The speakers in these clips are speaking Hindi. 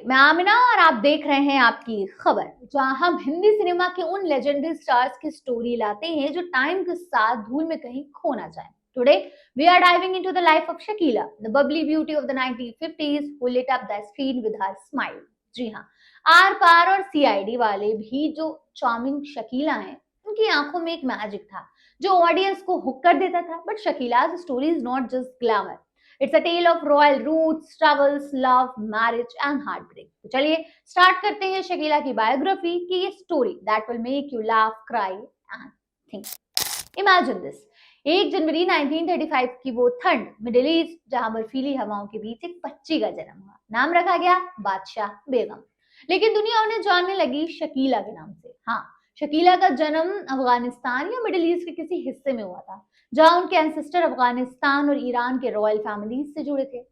मैं आमिना और आप देख रहे हैं आपकी खबर, जहां हम हिंदी सिनेमा के उन लेजेंडरी स्टार्स की स्टोरी लाते हैं जो टाइम के साथ धूल में कहीं खो ना जाए। Today we are diving into the life of Shakila, the bubbly beauty of the 1950s who lit up the screen with her smile। जी हाँ, आर पार और सीआईडी वाले भी जो चार्मिंग शकीला हैं, उनकी आंखों में एक मैजिक था जो ऑडियंस को हुक कर देता था। But Shakeela's story is not just glamour, it's a tale of royal roots, struggles, love, marriage and heartbreak. तो चलिए स्टार्ट करते हैं शकीला की बायोग्राफी की ये story that will make you laugh, cry and think. Imagine this, 1 जनवरी 1935 की वो ठंड मिडिल ईस्ट, जहां बर्फीली हवाओं के बीच एक बच्ची का जन्म हुआ। नाम रखा गया बादशाह बेगम, लेकिन दुनिया उन्हें जानने लगी शकीला के नाम से। हाँ, शकीला का जन्म अफगानिस्तान या मिडिल ईस्ट के किसी हिस्से में हुआ था, जहां उनके एंसेस्टर अफगानिस्तान और ईरान के रॉयल फैमिलीज से जुड़े थे।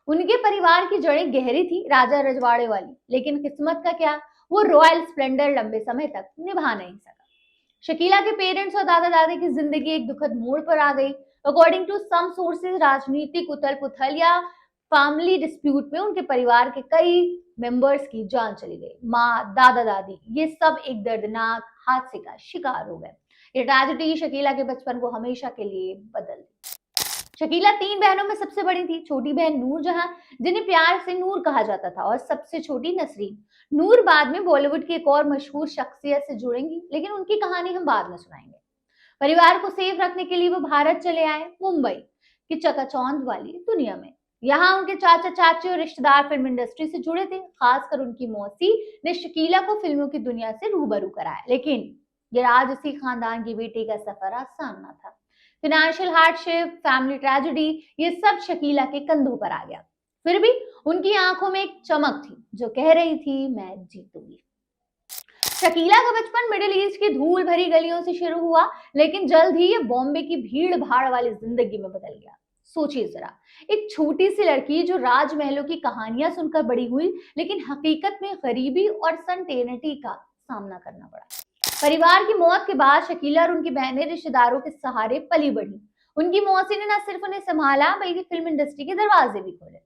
उनके परिवार की जड़ें गहरी थी, राजा रजवाड़े वाली, लेकिन किस्मत का क्या, वो रॉयल स्प्लेंडर लंबे समय तक निभा नहीं सका। शकीला के पेरेंट्स और दादा दादी की जिंदगी एक दुखद मोड़ पर आ गई। अकॉर्डिंग टू सम सोर्सेज, राजनीतिक उथल पुथल या फैमिली डिस्प्यूट में उनके परिवार के कई मेंबर्स की जान चली गई। माँ, दादा दादी, ये सब एक दर्दनाक हादसे का शिकार हो गए। ये ट्रेजेडी शकीला के बचपन को हमेशा के लिए बदल दी। शकीला 3 बहनों में सबसे बड़ी थी। छोटी बहन नूर जहां, जिन्हें प्यार से नूर कहा जाता था, और सबसे छोटी नसरीन। नूर बाद में बॉलीवुड की एक और मशहूर शख्सियत से जुड़ेंगी, लेकिन उनकी कहानी हम बाद में सुनाएंगे। परिवार को सेफ रखने के लिए वो भारत चले आए, मुंबई की चकाचौंध वाली दुनिया में। यहाँ उनके चाचा चाची और रिश्तेदार फिल्म इंडस्ट्री से जुड़े थे। खासकर उनकी मौसी ने शकीला को फिल्मों की दुनिया से रूबरू कराया, लेकिन ये राजसी खानदान की बेटी का सफर आसान ना था। फिनेंशियल हार्डशिप, फैमिली ट्रेजेडी, ये सब शकीला के कंधों पर आ गया। फिर भी उनकी आंखों में एक चमक थी जो कह रही थी, मैं जीतूंगी। शकीला का बचपन मिडिल ईस्ट की धूल भरी गलियों से शुरू हुआ, लेकिन जल्द ही ये बॉम्बे की भीड़ भाड़ वाली जिंदगी में बदल गया। सोचिए जरा, एक छोटी सी लड़की जो राजमहलों की कहानियां सुनकर बड़ी हुई, लेकिन हकीकत में गरीबी और सनटेनिटी का सामना करना पड़ा। परिवार की मौत के बाद शकीला और उनकी बहनें रिश्तेदारों के सहारे पली बढ़ी। उनकी मौसी ने न सिर्फ उन्हें संभाला, बल्कि फिल्म इंडस्ट्री के दरवाजे भी खोले।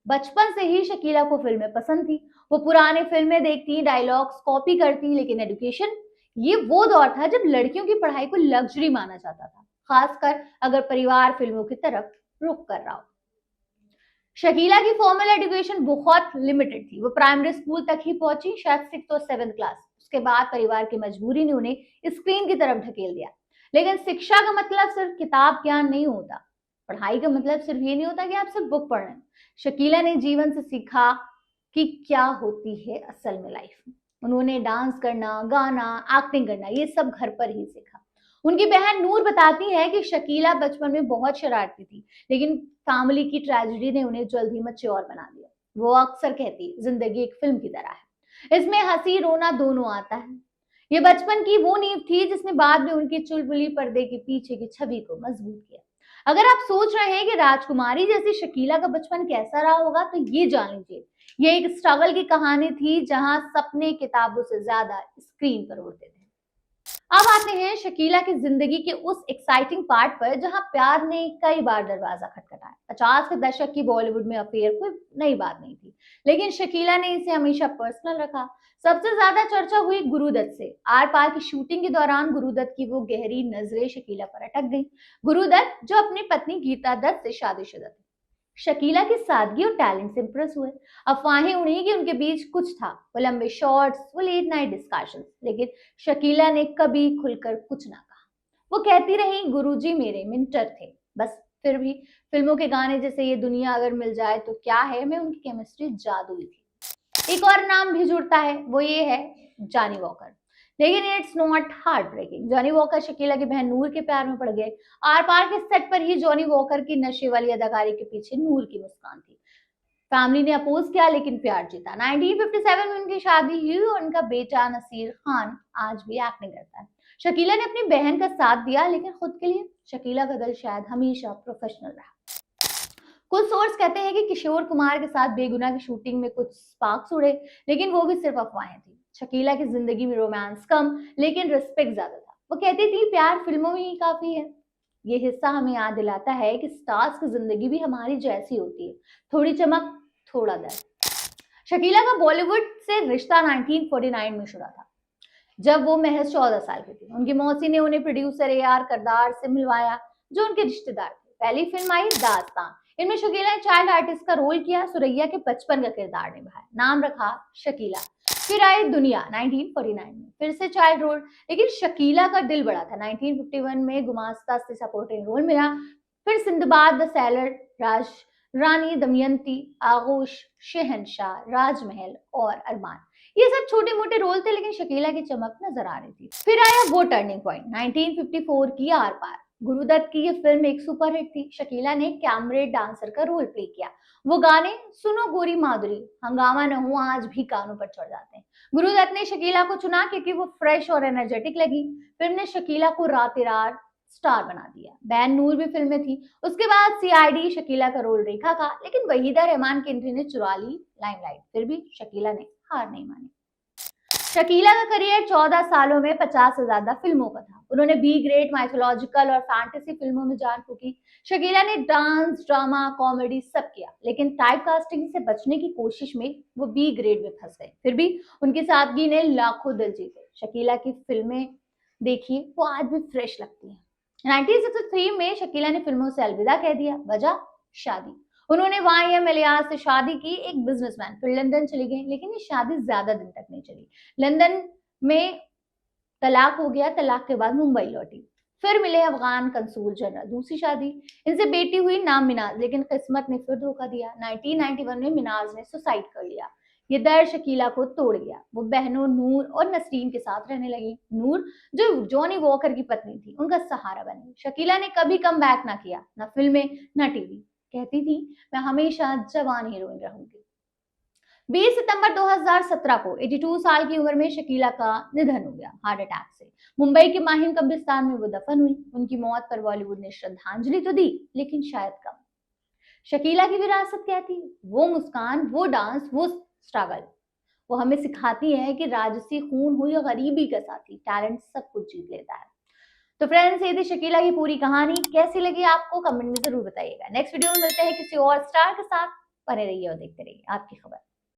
बचपन से ही शकीला को फिल्में पसंद थी। वो पुराने फिल्में देखती, डायलॉग्स कॉपी करती, लेकिन एजुकेशन, ये वो दौर था जब लड़कियों की पढ़ाई को लग्जरी माना जाता था, खासकर अगर परिवार फिल्मों की तरफ रुख कर रहा हो। शकीला की फॉर्मल एजुकेशन बहुत लिमिटेड थी। वो प्राइमरी स्कूल तक ही पहुंची, शायद 6th और 7th क्लास। उसके बाद परिवार की मजबूरी ने उन्हें स्क्रीन की तरफ ढकेल दिया। लेकिन शिक्षा का मतलब सिर्फ किताब ज्ञान नहीं होता। पढ़ाई का मतलब सिर्फ ये नहीं होता कि आप सिर्फ बुक पढ़ रहे हैं। शकीला ने जीवन से सीखा कि क्या होती है असल में लाइफ में। उन्होंने डांस करना, गाना, एक्टिंग करना, ये सब घर पर ही सीखा। उनकी बहन नूर बताती है कि शकीला बचपन में बहुत शरारती थी, लेकिन फैमिली की ट्रेजेडी ने उन्हें जल्द ही मैच्योर बना दिया। वो अक्सर कहती, जिंदगी एक फिल्म की तरह है, इसमें हंसी रोना दोनों आता है। ये बचपन की वो नींव थी जिसने बाद में उनकी चुलबुली पर्दे के पीछे की छवि को मजबूत किया। अगर आप सोच रहे हैं कि राजकुमारी जैसी शकीला का बचपन कैसा रहा होगा, तो ये जान लीजिए, ये एक स्ट्रगल की कहानी थी, जहां सपने किताबों से ज्यादा स्क्रीन पर उड़ते थे। अब आते हैं शकीला की जिंदगी के उस एक्साइटिंग पार्ट पर, जहां प्यार ने कई बार दरवाजा खटखटाया। 50 के दशक की बॉलीवुड में अफेयर कोई नई बात नहीं थी, लेकिन शकीला ने इसे हमेशा पर्सनल रखा। सबसे ज्यादा चर्चा हुई गुरुदत्त से। आर पार की शूटिंग के दौरान गुरुदत्त की वो गहरी नजरें शकीला पर अटक गई। गुरुदत्त जो अपनी पत्नी गीता दत्त से शादीशुदा थे, शकीला की सादगी और टैलेंट से इंप्रेस हुए। अफवाहें उड़ी कि उनके बीच कुछ था, वो लंबे शॉट्स, वो लेट नाइट डिस्कशंस, लेकिन शकीला ने कभी खुलकर कुछ ना कहा। वो कहती रही, गुरुजी मेरे मेंटर थे बस। फिर भी फिल्मों के गाने जैसे ये दुनिया अगर मिल जाए तो क्या है, में उनकी केमिस्ट्री जादुई थी। एक और नाम भी जुड़ता है, वो ये है जॉनी वॉकर। लेकिन it's not heart breaking. Johnny Walker Shakila की बहन नूर के प्यार में पड़ गए। आर पार के सेट पर ही जॉनी वॉकर की नशे वाली अदाकारी के पीछे नूर की मुस्कान थी। फैमिली ने अपोज किया, लेकिन प्यार जीता। 1957 में उनकी शादी हुई और उनका बेटा नसीर खान आज भी एक्टिंग करता है। शकीला ने अपनी बहन का साथ दिया, लेकिन खुद के लिए शकीला का दिल शायद हमेशा प्रोफेशनल रहा। कुछ सोर्स कहते हैं कि किशोर कुमार के साथ बेगुनाह की शूटिंग में कुछ स्पार्क्स उड़े, लेकिन वो भी सिर्फ अफवाहें थी। शकीला की जिंदगी में रोमांस कम, लेकिन रिस्पेक्ट ज्यादा था। वो कहती थी, प्यार फिल्मों में ही काफी है। ये हिस्सा हमें याद दिलाता है कि स्टार्स की जिंदगी भी हमारी जैसी होती है, थोड़ी चमक, थोड़ा दर्द। शकीला का बॉलीवुड से रिश्ता 1949 में शुरू था, जब वो महज 14 साल की थी। उनकी मौसी ने उन्हें प्रोड्यूसर AR करदार से मिलवाया, जो उनके रिश्तेदार थे। पहली फिल्म आई दास्तां। इनमें शकीला ने चाइल्ड आर्टिस्ट का रोल किया, सुरैया के बचपन का किरदार निभाया, नाम रखा शकीला। फिर आई दुनिया 1949 में, फिर से चाइल्ड रोल, लेकिन शकीला का दिल बड़ा था। 1951 में गुमास्ता से सपोर्टिंग रोल मिला। फिर सिंदबाद द सैलर, राज रानी दमयंती, आगोश, शहनशाह, राजमहल और अरमान, ये सब छोटे मोटे रोल थे, लेकिन शकीला की चमक नजर आ रही थी। फिर आया वो टर्निंग पॉइंट 1954 की आर पार। गुरुदत्त की ये फिल्म एक सुपरहिट थी। शकीला ने कैमरे डांसर का रोल प्ले किया। वो गाने सुनो गोरी माधुरी, हंगामा न हो, आज भी कानों पर चढ़ जाते हैं। गुरुदत्त ने शकीला को चुना क्योंकि वो फ्रेश और एनर्जेटिक लगी। फिल्म ने शकीला को रातें रात स्टार बना दिया। बैन नूर भी फिल्म में थी। उसके बाद CID, शकीला का रोल रेखा का, लेकिन वहीदा रहमान की एंट्री ने चुरा ली लाइमलाइट। फिर भी शकीला ने हार नहीं मानी। शकीला का करियर 14 सालों में 50 से ज्यादा फिल्मों का था। उन्होंने बी ग्रेड, माइथोलॉजिकल और फैंटेसी फिल्मों में जान फूकी। शकीला ने डांस, ड्रामा, कॉमेडी सब किया, लेकिन टाइप कास्टिंग से बचने की कोशिश में वो बी ग्रेड में फंस गए। फिर भी उनकी सादगी ने लाखों दिल जीते। शकीला की फिल्में देखिए, वो आज भी फ्रेश लगती हैं। 1963 में शकीला ने फिल्मों से अलविदा कह दिया। वजह शादी। उन्होंने YM इलियास से शादी की, एक बिजनेसमैन। फिर लंदन चली गई, लेकिन ये शादी ज्यादा दिन तक नहीं चली। लंदन में तलाक हो गया। तलाक के बाद मुंबई लौटी। फिर मिले अफगान कंसूल जनरल, दूसरी शादी। इनसे बेटी हुई, नाम मिनाज, लेकिन किस्मत ने फिर धोखा दिया। 1991 में मिनाज ने सुसाइड कर लिया। ये दर्द शकीला को तोड़ गया। वो बहनों नूर और नसरीन के साथ रहने लगी। नूर, जो जॉनी वॉकर की पत्नी थी, उनका सहारा बनी। शकीला ने कभी कम बैक ना किया, ना फिल्में, ना टीवी। कहती थी, मैं हमेशा जवान हीरोइन रहूंगी। 20 सितंबर 2017 को 82 साल की उम्र में शकीला का निधन हो गया, हार्ट अटैक से। मुंबई के माहिम कब्रिस्तान में वो दफन हुई। उनकी मौत पर बॉलीवुड ने श्रद्धांजलि तो दी, लेकिन शायद कम। शकीला की विरासत क्या थी? वो मुस्कान, वो डांस, वो स्ट्रगल। वो हमें सिखाती है कि राजसी खून हो या गरीबी का साथी, टैलेंट सब कुछ जीत लेता है। तो फ्रेंड्स, ये थी शकीला की पूरी कहानी। कैसी लगी आपको कमेंट में जरूर बताइएगा। नेक्स्ट वीडियो में मिलते हैं किसी और स्टार के साथ। बने रहिए और देखते रहिए आपकी खबर।